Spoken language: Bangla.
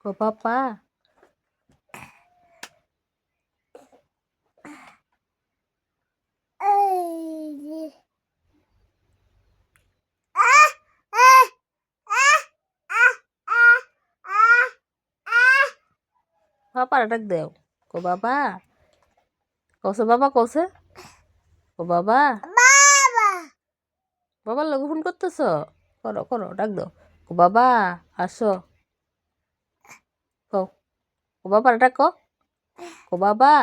ও পাপা পাপার ডাক দেও কো বাবা কৌছে বাবা কৌছে ও বাবা বাবার লগে ফোন করতেছ করো করো ডাক দাও ও বাবা আসো কও ও বাবার ডাক ও বাবা